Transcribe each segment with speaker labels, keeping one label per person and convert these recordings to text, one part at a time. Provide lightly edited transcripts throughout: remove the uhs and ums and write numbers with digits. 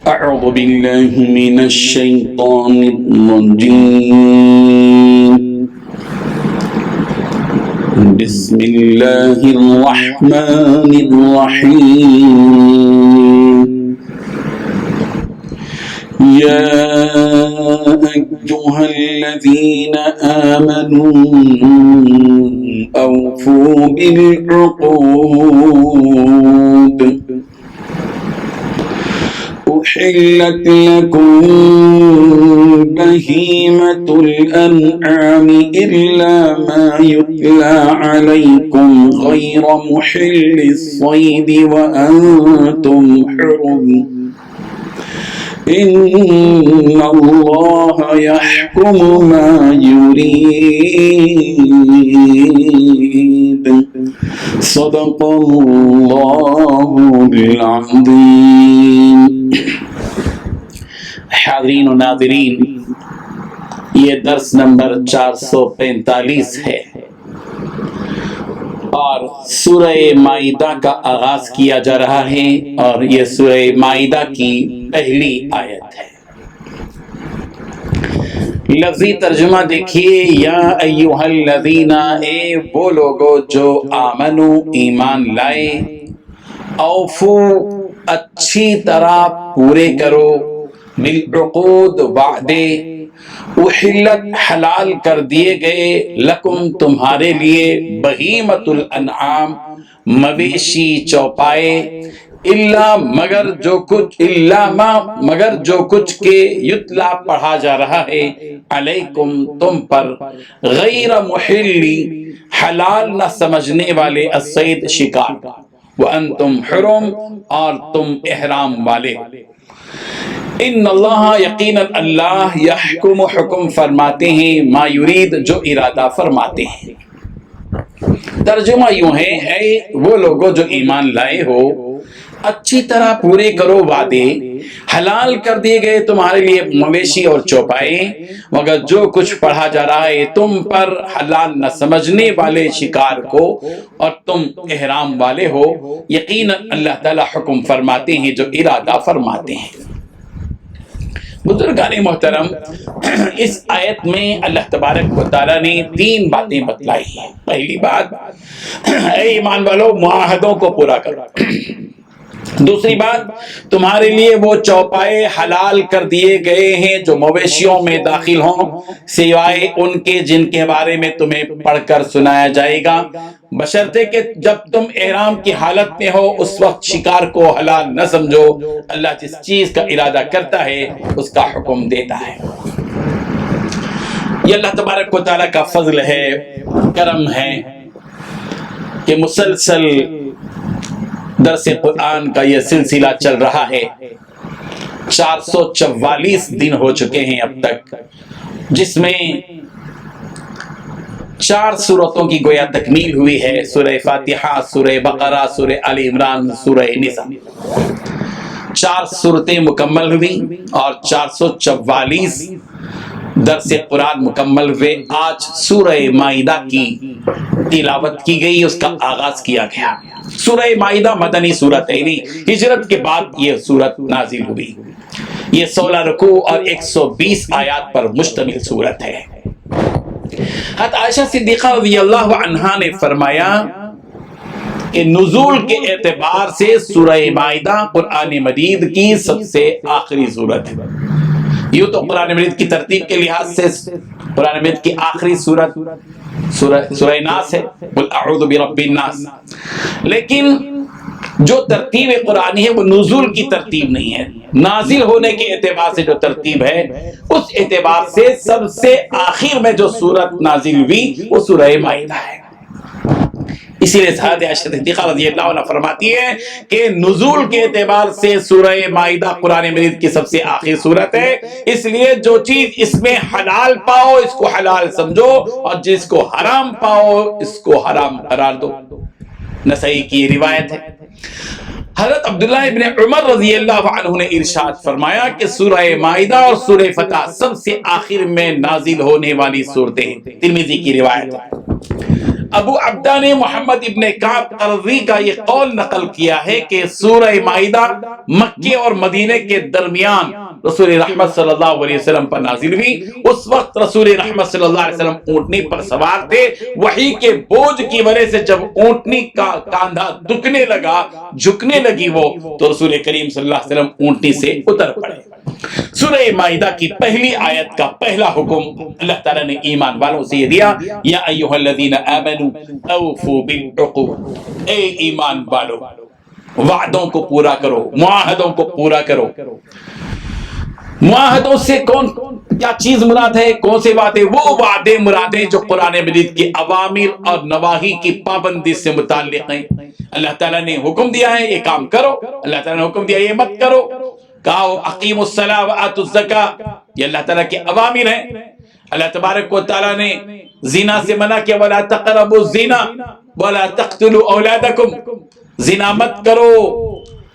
Speaker 1: أعوذ بالله من الشيطان الرجيم بسم الله الرحمن الرحيم يا أيها الذين آمنوا أوفوا بالعقود أحلت لكم بهيمة الأنعام إلا ما يتلى عليكم غير محل الصيد وأنتم حرم إن الله يحكم ما يريد صدق اللہ العظیم۔ حاضرین و ناظرین، یہ درس نمبر 445 ہے اور سورہ مائدہ کا آغاز کیا جا رہا ہے، اور یہ سورہ مائدہ کی پہلی آیت ہے۔ لفظی ترجمہ دیکھیے، یا ایھا الذین، اے وہ لوگو جو آمنو ایمان لائے، اوفو اچھی طرح پورے کرو، بالعقود وعدے، احلت حلال کر دیے گئے، لکم تمہارے لیے، بہیمۃ الانعام مویشی چوپائے، الا مگر جو کچھ کے یتلا پڑھا جا رہا ہے، علیکم تم پر، غیر محلی حلال نہ سمجھنے والے، الصید شکار، وانتم حرم اور تم احرام والے، ان اللہ یقینا اللہ، یحکم حکم فرماتے ہیں، ما یرید جو ارادہ فرماتے ہیں۔ ترجمہ یوں ہے، اے وہ لوگوں جو ایمان لائے ہو، اچھی طرح پورے کرو وعدے، حلال کر دیے گئے تمہارے لیے مویشی اور چوپائے، مگر جو کچھ پڑھا جا رہا ہے تم پر حلال نہ سمجھنے والے شکار کو، اور تم احرام والے ہو، یقیناً اللہ تعالی حکم فرماتے ہیں جو ارادہ فرماتے ہیں۔ بزرگان محترم، اس آیت میں اللہ تبارک و تعالیٰ نے 3 باتیں بتلائی ہیں۔ پہلی بات، اے ایمان والو معاہدوں کو پورا کرو۔ دوسری بات، تمہارے لیے وہ چوپائے حلال کر دیے گئے ہیں جو مویشیوں میں داخل ہوں، سوائے ان کے جن کے بارے میں تمہیں پڑھ کر سنایا جائے گا، بشرطے کہ جب تم احرام کی حالت میں ہو اس وقت شکار کو حلال نہ سمجھو۔ اللہ جس چیز کا ارادہ کرتا ہے اس کا حکم دیتا ہے۔ یہ اللہ تبارک و تعالیٰ کا فضل ہے، کرم ہے کہ مسلسل درس قرآن کا یہ سلسلہ چل رہا ہے۔ 444 دن ہو چکے ہیں اب تک، جس میں 4 سورتوں کی گویا تکمیل ہوئی ہے، سورہ فاتحہ، سورہ بقرہ، سورہ آل عمران، سورہ نساء۔ 4 سورتیں مکمل ہوئی اور 444 درس قرآن مکمل ہوئے۔ آج سورہ مائدہ کی تلاوت کی گئی، اس کا آغاز کیا گیا۔ سورہ مائدہ مدنی سورت ہے، ہجرت کے بعد یہ سورت نازل ہوئی۔ یہ 16 رکوع اور 120 آیات پر مشتمل سورت ہے۔ حضرت عائشہ صدیقہ رضی اللہ عنہا نے فرمایا کہ نزول کے اعتبار سے سورہ مائدہ قرآن مجید کی سب سے آخری سورت ہے۔ یوں تو قرآن مجید کی ترتیب کے لحاظ سے قرآن مجید کی آخری سورت سورہ ناس ہے، قل اعوذ برب الناس، لیکن جو ترتیب قرآنی ہے وہ نزول کی ترتیب نہیں ہے، نازل ہونے کے اعتبار سے جو ترتیب ہے اس اعتبار سے سب سے آخر میں جو سورت نازل ہوئی وہ سورہ مائدہ ہے۔ اسی لیے حضرت عائشہ صدیقہ رضی اللہ عنہ فرماتی ہے کہ نزول کے اعتبار سے سورہ مائدہ قرآن مجید کی سب سے آخری سورت ہے، اس لیے جو چیز اس میں حلال پاؤ اس کو حلال سمجھو، اور جس کو حرام پاؤ اس کو حرام قرار دو۔ نسائی کی یہ روایت ہے۔ حضرت عبداللہ ابن عمر رضی اللہ عنہ نے ارشاد فرمایا کہ سورہ مائدہ اور سورہ فتح سب سے آخر میں نازل ہونے والی صورتیں ہیں، ترمذی کی روایت ہے۔ ابو عبدہ نے محمد ابن کعب قرظی کا یہ قول نقل کیا ہے کہ سورہ مائدہ مکے اور مدینے کے درمیان رسول رحمت صلی اللہ علیہ وسلم پر نازل ہوئی۔ اس وقت رسول رحمت صلی اللہ علیہ وسلم اونٹنی پر سوار تھے، وحی کے بوجھ کی وجہ سے جب اونٹنی کا کاندھا دکنے لگا، جھکنے لگی وہ، تو رسول کریم صلی اللہ علیہ وسلم اونٹنی سے اتر پڑے۔ سورہ مائدہ کی پہلی آیت کا پہلا حکم اللہ تعالیٰ نے ایمان والوں سے یہ دیا، یا ایھا الذین آمنوا اوفوا بالعقود، اے ایمان والو وعدوں کو پورا کرو، معاہدوں کو پورا کرو۔ معاہدوں سے کیا چیز مراد ہے؟ کون سے وعدے؟ وہ وعدے مراد ہیں جو قرآن مجید کی اوامر اور نواہی کی پابندی سے متعلق ہیں۔ اللہ تعالیٰ نے حکم دیا ہے یہ کام کرو، اللہ تعالیٰ نے حکم دیا یہ مت کرو، کہا اقیموا الصلاۃ وآتوا الزکاۃ، یہ اللہ تعالیٰ کے اوامر ہیں۔ اللہ تبارک و تعالیٰ نے زنا سے منع کیا، ولا تقربوا الزنا ولا تقتلوا اولادکم، زنا مت کرو،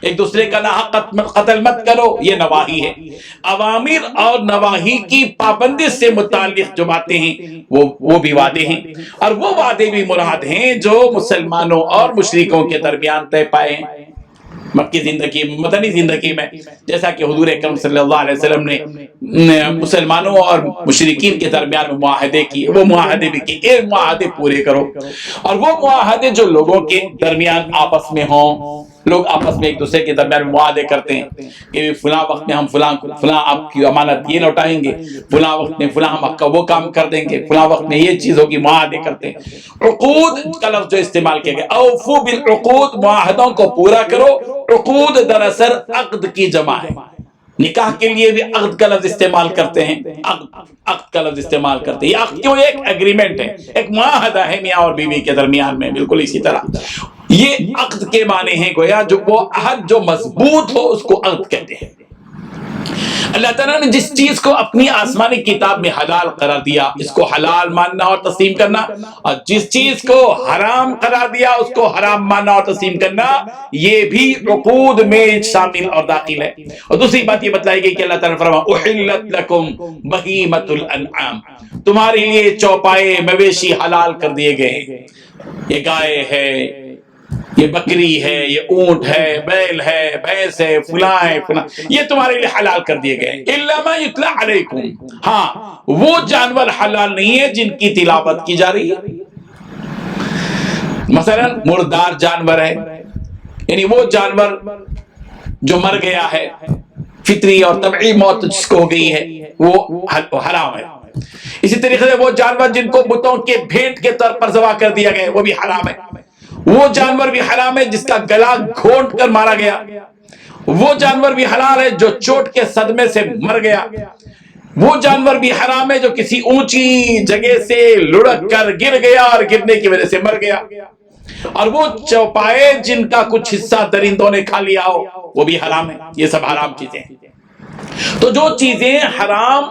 Speaker 1: ایک دوسرے کا ناحق قتل مت کرو، یہ نواہی ہے۔ اوامر اور نواہی کی پابندی سے متعلق جو باتیں ہیں وہ بھی وعدے ہیں، اور وہ وعدے بھی مراد ہیں جو مسلمانوں اور مشرکوں کے درمیان طے پائے ہیں مکی زندگی، مدنی زندگی میں، جیسا کہ حضور اکرم صلی اللہ علیہ وسلم نے مسلمانوں اور مشرکین کے درمیان معاہدے کیے، وہ معاہدے بھی کیے، معاہدے پورے کرو۔ اور وہ معاہدے جو لوگوں کے درمیان آپس میں ہوں، لوگ آپس میں ایک دوسرے کے درمیان معاہدے کرتے ہیں کہ فلاں وقت میں ہم فلاں آپ کی امانت یہ لوٹائیں گے، فلاں وقت میں فلاں ہم آپ کا وہ کام کر دیں گے، فلاں وقت میں یہ چیز ہوگی، معاہدے کرتے ہیں۔ عقود کا لفظ جو استعمال کیا گیا، اوفو بالعقود، معاہدوں کو پورا کرو۔ عقود دراصل عقد کی جمع ہے، نکاح کے لیے بھی عقد کا لفظ استعمال کرتے ہیں، عقد کا لفظ استعمال کرتے ہیں۔ یہ عقد کیوں؟ ایک ایگریمنٹ ہے، ایک معاہدہ ہے میاں اور بیوی کے درمیان میں، بالکل اسی طرح یہ عقد کے معنی ہیں، گویا جو وہ عہد جو مضبوط ہو اس کو عقد کہتے ہیں۔ اللہ تعالیٰ نے جس چیز کو اپنی آسمانی کتاب میں حلال قرار دیا اس کو حلال ماننا اور تسلیم کرنا، اور جس چیز کو حرام قرار دیا اس کو حرام ماننا اور تسلیم کرنا، یہ بھی عقود میں شامل اور داخل ہے۔ اور دوسری بات یہ بتلائی گئی کہ اللہ تعالیٰ نے فرمایا احلت لکم بہیمۃ الانعام، تمہارے لیے چوپائے مویشی حلال کر دیے گئے ہیں، یہ گائے ہے، یہ بکری ہے، یہ اونٹ ہے، بیل ہے، بھینس ہے، فلاں ہے، فلاں، یہ تمہارے لیے حلال کر دیے گئے۔ الا ما یتلی علیکم، ہاں وہ جانور حلال نہیں ہے جن کی تلاوت کی جا رہی ہے، مثلا مردار جانور ہے، یعنی وہ جانور جو مر گیا ہے، فطری اور طبعی موت جس کو ہو گئی ہے، وہ حرام ہے۔ اسی طریقے سے وہ جانور جن کو بتوں کے بھینٹ کے طور پر ذبح کر دیا گیا وہ بھی حرام ہے۔ وہ جانور بھی حرام ہے جس کا گلا گھونٹ کر مارا گیا، وہ جانور بھی حلال ہے جو چوٹ کے صدمے سے مر گیا، وہ جانور بھی حرام ہے جو کسی اونچی جگہ سے لڑک کر گر گیا اور گرنے کی وجہ سے مر گیا، اور وہ چوپائے جن کا کچھ حصہ درندوں نے کھا لیا ہو وہ بھی حرام ہے۔ یہ سب حرام چیزیں ہیں۔ تو جو چیزیں حرام،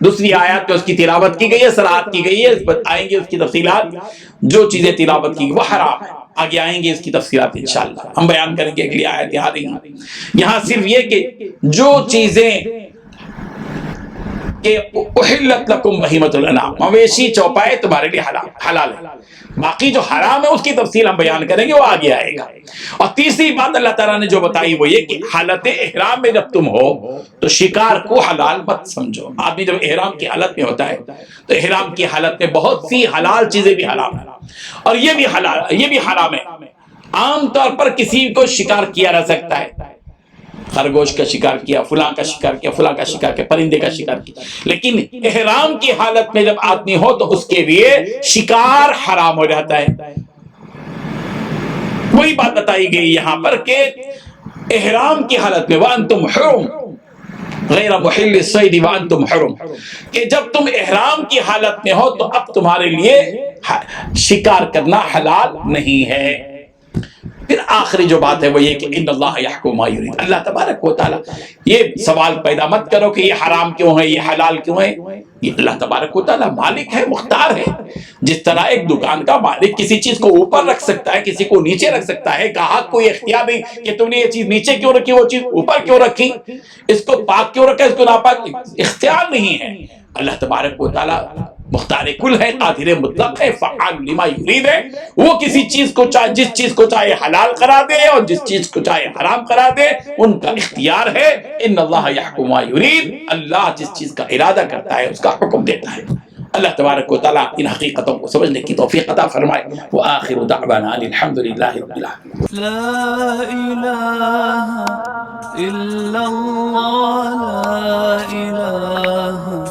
Speaker 1: دوسری آیات میں اس کی تلاوت کی گئی ہے، صراحت کی گئی ہے، آئیں گے اس کی تفصیلات، جو چیزیں تلاوت کی گئی وہ حرام ہے، آگے آئیں گے اس کی تفصیلات انشاءاللہ ہم بیان کریں گے، اگلی آیت یہاں رہی ہیں۔ یہاں صرف یہ کہ جو چیزیں کہ احلت لکم بہیمۃ الانعام، مویشی چوپائے تمہارے لیے حلال ہے، باقی جو حرام ہے اس کی تفصیل ہم بیان کریں گے، وہ آگے آئے گا۔ اور تیسری بات اللہ تعالیٰ نے جو بتائی وہ یہ کہ حالت احرام میں جب تم ہو تو شکار کو حلال مت سمجھو۔ آدمی جب احرام کی حالت میں ہوتا ہے تو احرام کی حالت میں بہت سی حلال چیزیں بھی حرام ہیں، اور یہ بھی حرام ہے۔ عام طور پر کسی کو شکار کیا جا سکتا ہے، خرگوش کا شکار کیا، فلاں کا شکار کیا، فلاں کا شکار کیا، پرندے کا شکار کیا، لیکن احرام کی حالت میں جب آدمی ہو تو اس کے لیے شکار حرام ہو جاتا ہے۔ وہی بات بتائی گئی یہاں پر کہ احرام کی حالت میں وَأَنْتُمْ حُرُمٌ غیر محل الصید وانتم حرم، کہ جب تم احرام کی حالت میں ہو تو اب تمہارے لیے شکار کرنا حلال نہیں ہے۔ پھر آخری جو بات ہے وہ یہ کہ ان اللہ یحکم ما یرید، اللہ تبارک و تعالیٰ، یہ سوال پیدا مت کرو کہ یہ حرام کیوں ہے، یہ حلال کیوں ہے، یہ اللہ تبارک و تعالیٰ مالک ہے، مختار ہے۔ جس طرح ایک دکان کا مالک کسی چیز کو اوپر رکھ سکتا ہے، کسی کو نیچے رکھ سکتا ہے، گاہک کو یہ اختیار نہیں کہ تم نے یہ چیز نیچے کیوں رکھی، وہ چیز اوپر کیوں رکھی، اس کو پاک کیوں رکھا، اس کو ناپاک، اختیار نہیں ہے۔ اللہ تبارک و تعالیٰ مختار کل ہے، قادر مطلق ہے، فعال لما یرید ہے. وہ کسی چیز کو چاہے، جس چیز کو چاہے حلال قرار دے اور جس چیز کو چاہے حرام قرار دے، ان کا اختیار ہے. ان اللہ یحکم ما یرید، اللہ جس چیز کا ارادہ کرتا ہے اس کا حکم دیتا ہے. اللہ تبارک و تعالیٰ ان حقیقتوں کو سمجھنے کی توفیق عطا فرمائے. وآخر دعوانا الحمدللہ رب العالمین.
Speaker 2: لا إله إلا الله، لا إله